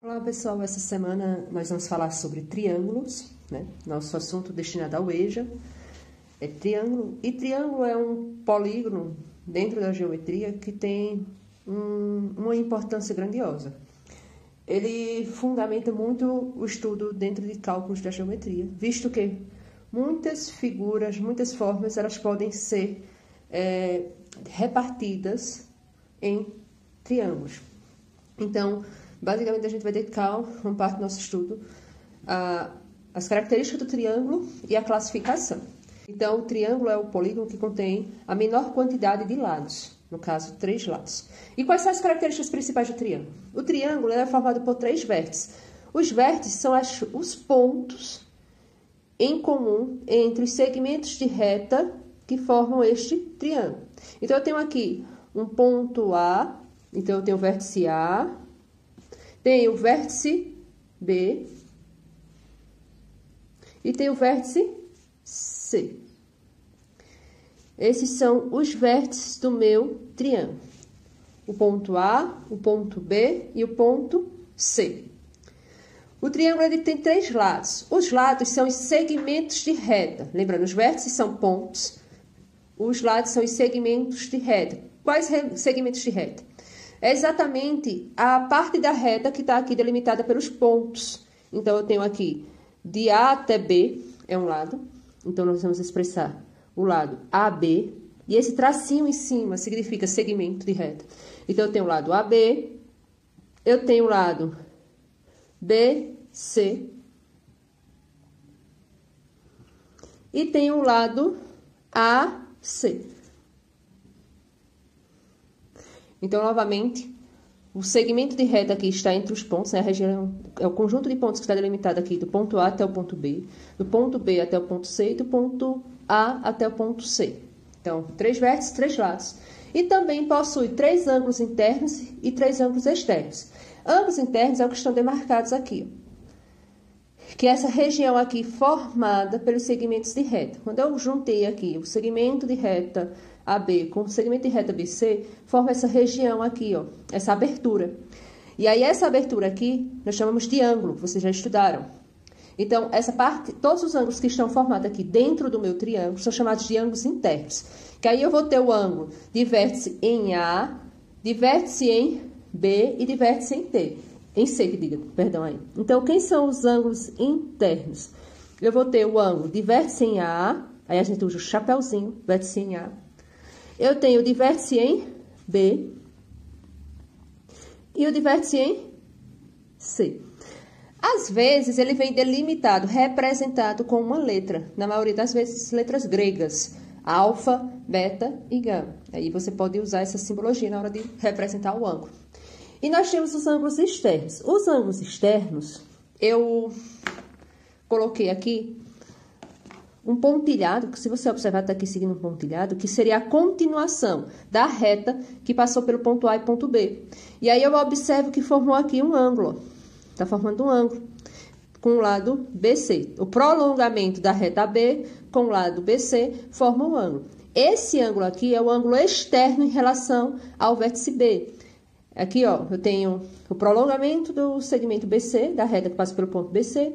Olá pessoal, essa semana nós vamos falar sobre triângulos, né? Nosso assunto destinado ao EJA é triângulo, e triângulo é um polígono dentro da geometria que tem uma importância grandiosa. Ele fundamenta muito o estudo dentro de cálculos da geometria, visto que muitas figuras, muitas formas, elas podem ser repartidas em triângulos. Então, basicamente, a gente vai dedicar uma parte do nosso estudo às características do triângulo e à classificação. Então, o triângulo é o polígono que contém a menor quantidade de lados, no caso, 3 lados. E quais são as características principais do triângulo? O triângulo é formado por 3 vértices. Os vértices são os pontos em comum entre os segmentos de reta que formam este triângulo. Então, eu tenho aqui um ponto A, então eu tenho o vértice A, tem o vértice B e tem o vértice C. Esses são os vértices do meu triângulo. O ponto A, o ponto B e o ponto C. O triângulo ele tem 3 lados. Os lados são os segmentos de reta. Lembrando, os vértices são pontos. Os lados são os segmentos de reta. Quais segmentos de reta? É exatamente a parte da reta que está aqui delimitada pelos pontos. Então, eu tenho aqui de A até B, é um lado. Então, nós vamos expressar o lado AB. E esse tracinho em cima significa segmento de reta. Então, eu tenho o lado AB, eu tenho o lado BC e tenho o lado AC. Então, novamente, o segmento de reta aqui está entre os pontos, né? A região é o conjunto de pontos que está delimitado aqui do ponto A até o ponto B, do ponto B até o ponto C e do ponto A até o ponto C. Então, 3 vértices, 3 lados. E também possui 3 ângulos internos e 3 ângulos externos. Ângulos internos é o que estão demarcados aqui, ó, que é essa região aqui formada pelos segmentos de reta. Quando eu juntei aqui o segmento de reta AB com o segmento de reta BC, forma essa região aqui, ó, essa abertura. E aí, essa abertura aqui, nós chamamos de ângulo, vocês já estudaram. Então, essa parte, todos os ângulos que estão formados aqui dentro do meu triângulo são chamados de ângulos internos. Que aí eu vou ter o ângulo de vértice em A, de vértice em B e de vértice em T. Em C, que diga, perdão aí. Então, quem são os ângulos internos? Eu vou ter o ângulo de vértice em A, aí a gente usa o chapéuzinho, vértice em A. Eu tenho o de vértice em B e o de vértice em C. Às vezes, ele vem delimitado, representado com uma letra. Na maioria das vezes, letras gregas. Alfa, beta e gama. Aí você pode usar essa simbologia na hora de representar o ângulo. E nós temos os ângulos externos. Os ângulos externos, eu coloquei aqui um pontilhado, que se você observar, está aqui seguindo um pontilhado, que seria a continuação da reta que passou pelo ponto A e ponto B. E aí, eu observo que formou aqui um ângulo. Está formando um ângulo com o lado BC. O prolongamento da reta B com o lado BC forma um ângulo. Esse ângulo aqui é o ângulo externo em relação ao vértice B. Aqui, ó, eu tenho o prolongamento do segmento BC, da reta que passa pelo ponto BC,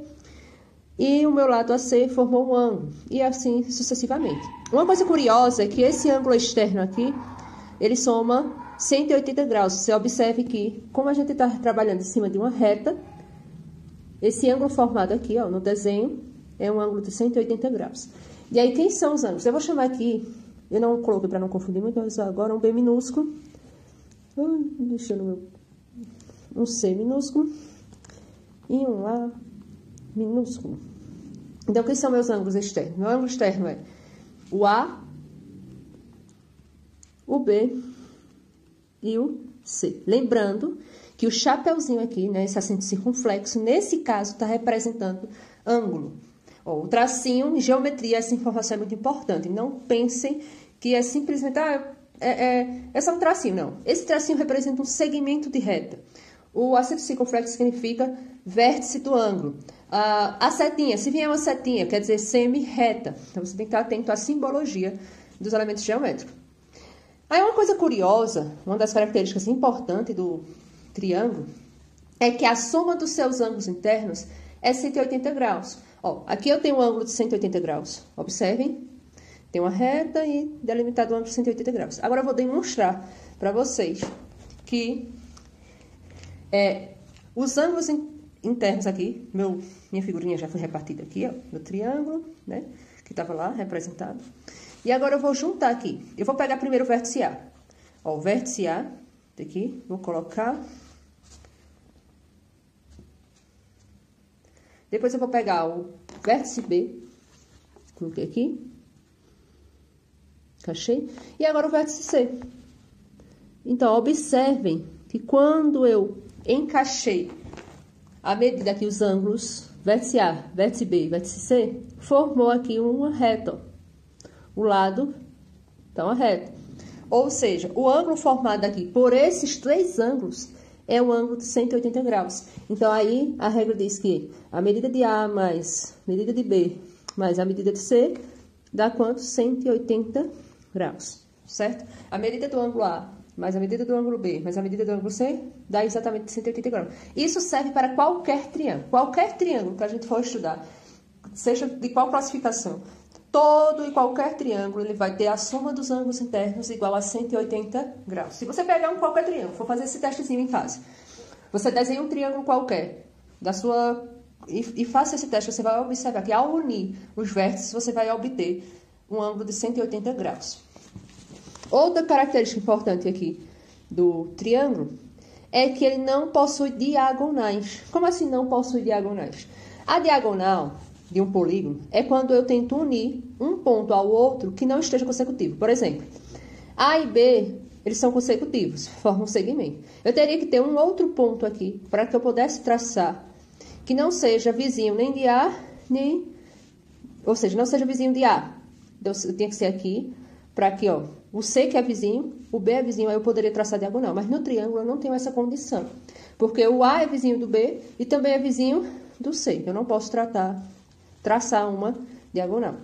e o meu lado AC formou um ângulo, e assim sucessivamente. Uma coisa curiosa é que esse ângulo externo aqui, ele soma 180 graus. Você observe que, como a gente está trabalhando em cima de uma reta, esse ângulo formado aqui, ó, no desenho, é um ângulo de 180 graus. E aí, quem são os ângulos? Eu vou chamar aqui, eu não coloquei para não confundir muito, mas agora um B minúsculo, deixando um C minúsculo e um A minúsculo. Então, quem são meus ângulos externos? Meu ângulo externo é o A, o B e o C. Lembrando que o chapeuzinho aqui, né, esse acento circunflexo, nesse caso, está representando ângulo. Ó, o tracinho em geometria, essa informação é muito importante. Não pensem que é simplesmente, é só um tracinho, não. Esse tracinho representa um segmento de reta. O acento circunflexo significa vértice do ângulo. A setinha, se vier uma setinha, quer dizer semi-reta. Então, você tem que estar atento à simbologia dos elementos geométricos. Aí, uma coisa curiosa, uma das características importantes do triângulo é que a soma dos seus ângulos internos é 180 graus. Ó, aqui eu tenho um ângulo de 180 graus. Observem. Tem uma reta e delimitado o ângulo de 180 graus. Agora eu vou demonstrar para vocês que os ângulos internos aqui, minha figurinha já foi repartida aqui, ó, no triângulo, né, que estava lá representado. E agora eu vou juntar aqui. Eu vou pegar primeiro o vértice A. Ó, o vértice A, aqui, vou colocar. Depois eu vou pegar o vértice B, coloquei aqui. Encaixei. E agora o vértice C. Então, observem que quando eu encaixei a medida aqui, os ângulos, vértice A, vértice B e vértice C, formou aqui uma reta, ó. O lado, então, a reta. Ou seja, o ângulo formado aqui por esses três ângulos é um ângulo de 180 graus. Então, aí, a regra diz que a medida de A mais a medida de B mais a medida de C dá quanto? 180 graus, certo? A medida do ângulo A mais a medida do ângulo B mais a medida do ângulo C dá exatamente 180 graus. Isso serve para qualquer triângulo. Qualquer triângulo que a gente for estudar, seja de qual classificação, todo e qualquer triângulo, ele vai ter a soma dos ângulos internos igual a 180 graus. Se você pegar qualquer triângulo, for fazer esse testezinho em casa, você desenha um triângulo qualquer da sua e faça esse teste, você vai observar que ao unir os vértices, você vai obter um ângulo de 180 graus. Outra característica importante aqui do triângulo é que ele não possui diagonais. Como assim não possui diagonais? A diagonal de um polígono é quando eu tento unir um ponto ao outro que não esteja consecutivo. Por exemplo, A e B, eles são consecutivos, formam um segmento. Eu teria que ter um outro ponto aqui para que eu pudesse traçar que não seja vizinho nem de A, ou seja, não seja vizinho de A. Então, eu tinha que ser aqui, para aqui, ó, o C que é vizinho, o B é vizinho, aí eu poderia traçar diagonal. Mas no triângulo eu não tenho essa condição, porque o A é vizinho do B e também é vizinho do C. Eu não posso traçar uma diagonal.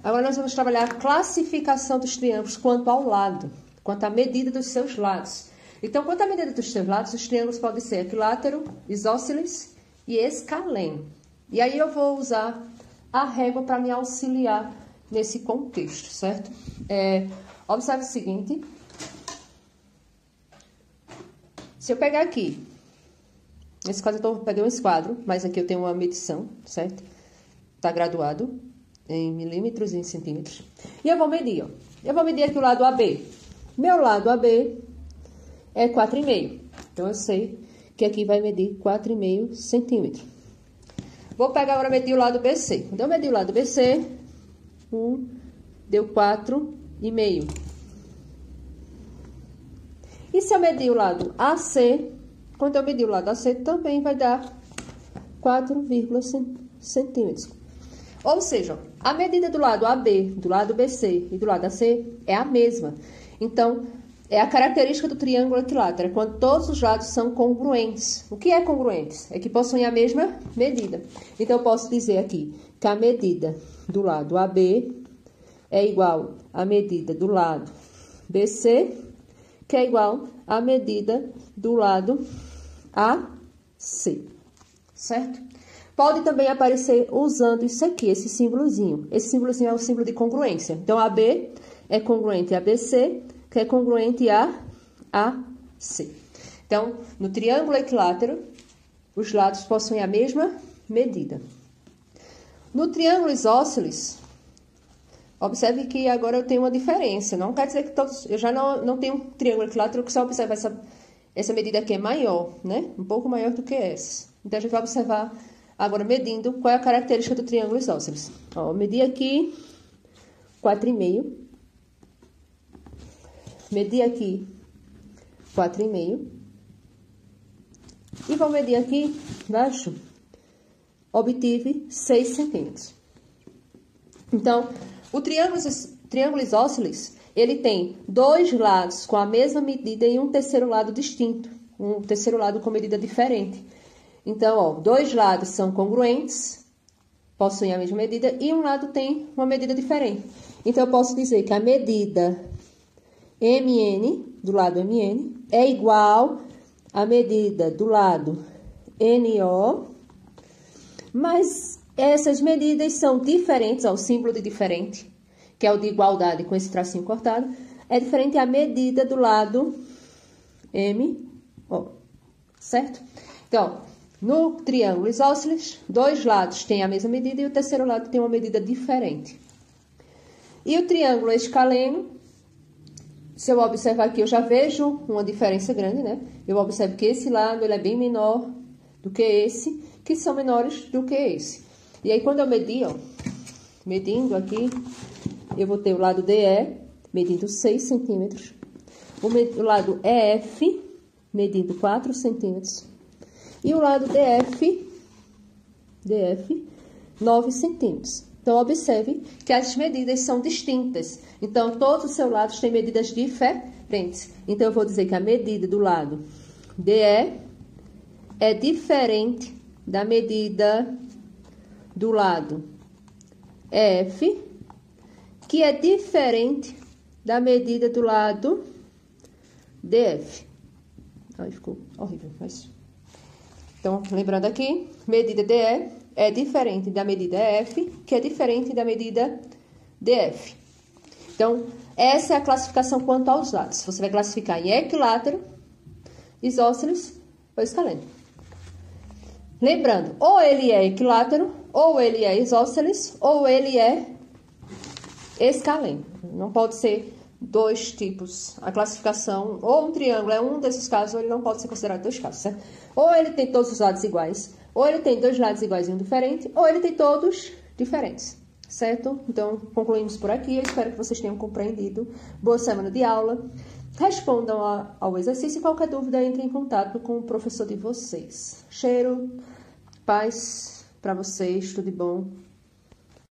Agora nós vamos trabalhar a classificação dos triângulos quanto ao lado, quanto à medida dos seus lados. Então, quanto à medida dos seus lados, os triângulos podem ser equilátero, isósceles e escaleno. E aí eu vou usar a régua para me auxiliar nesse contexto, certo? Observe o seguinte. Se eu pegar aqui, nesse caso eu peguei um esquadro, mas aqui eu tenho uma medição, certo? Está graduado em milímetros e em centímetros. E eu vou medir, ó. Eu vou medir aqui o lado AB. Meu lado AB é 4,5. Então, eu sei que aqui vai medir 4,5 centímetros. Vou pegar agora e medir o lado BC. Quando eu medir o lado BC, deu 4,5. E se eu medir o lado AC, quando eu medir o lado AC, também vai dar 4,5 centímetros. Ou seja, a medida do lado AB, do lado BC e do lado AC é a mesma. Então, é a característica do triângulo equilátero, é quando todos os lados são congruentes. O que é congruentes? É que possuem a mesma medida. Então, eu posso dizer aqui que a medida do lado AB é igual à medida do lado BC, que é igual à medida do lado AC, certo? Pode também aparecer usando isso aqui, esse símbolozinho. Esse símbolozinho é o símbolo de congruência. Então, AB é congruente a BC, que é congruente a AC. Então, no triângulo equilátero, os lados possuem a mesma medida. No triângulo isósceles, observe que agora eu tenho uma diferença. Não quer dizer que todos... Eu já não tenho um triângulo equilátero que só observa essa medida aqui é maior, né? Um pouco maior do que essa. Então, a gente vai observar agora medindo qual é a característica do triângulo isósceles. Ó, medi aqui 4,5. Medi aqui 4,5. E vou medir aqui embaixo. Obtive 6 centímetros. Então, o triângulo isósceles, ele tem dois lados com a mesma medida e um terceiro lado distinto. Um terceiro lado com medida diferente. Então, ó, dois lados são congruentes, possuem a mesma medida, e um lado tem uma medida diferente. Então, eu posso dizer que a medida MN, do lado MN, é igual à medida do lado NO, mas essas medidas são diferentes, ó, o símbolo de diferente, que é o de igualdade com esse tracinho cortado, é diferente a medida do lado MO, certo? Então, no triângulo isósceles, dois lados têm a mesma medida e o terceiro lado tem uma medida diferente. E o triângulo escaleno, se eu observar aqui, eu já vejo uma diferença grande, né? Eu observo que esse lado ele é bem menor do que esse, que são menores do que esse. E aí, quando eu medir, ó, medindo aqui, eu vou ter o lado DE, medindo 6 centímetros. O lado EF, medindo 4 centímetros. E o lado DF, 9 centímetros. Então, observe que as medidas são distintas. Então, todos os seus lados têm medidas diferentes. Então, eu vou dizer que a medida do lado DE é diferente da medida do lado EF, que é diferente da medida do lado DF. Aí ficou horrível, mas... Então, lembrando aqui, medida DE é diferente da medida EF, que é diferente da medida DF. Então, essa é a classificação quanto aos lados. Você vai classificar em equilátero, isósceles ou escaleno. Lembrando, ou ele é equilátero, ou ele é isósceles, ou ele é escaleno. Não pode ser dois tipos. A classificação, ou um triângulo é um desses casos, ou ele não pode ser considerado dois casos, certo? Ou ele tem todos os lados iguais, ou ele tem dois lados iguais e um diferente, ou ele tem todos diferentes, certo? Então, concluímos por aqui. Eu espero que vocês tenham compreendido. Boa semana de aula. Respondam ao exercício e qualquer dúvida, entrem em contato com o professor de vocês. Cheiro, paz para vocês, tudo de bom.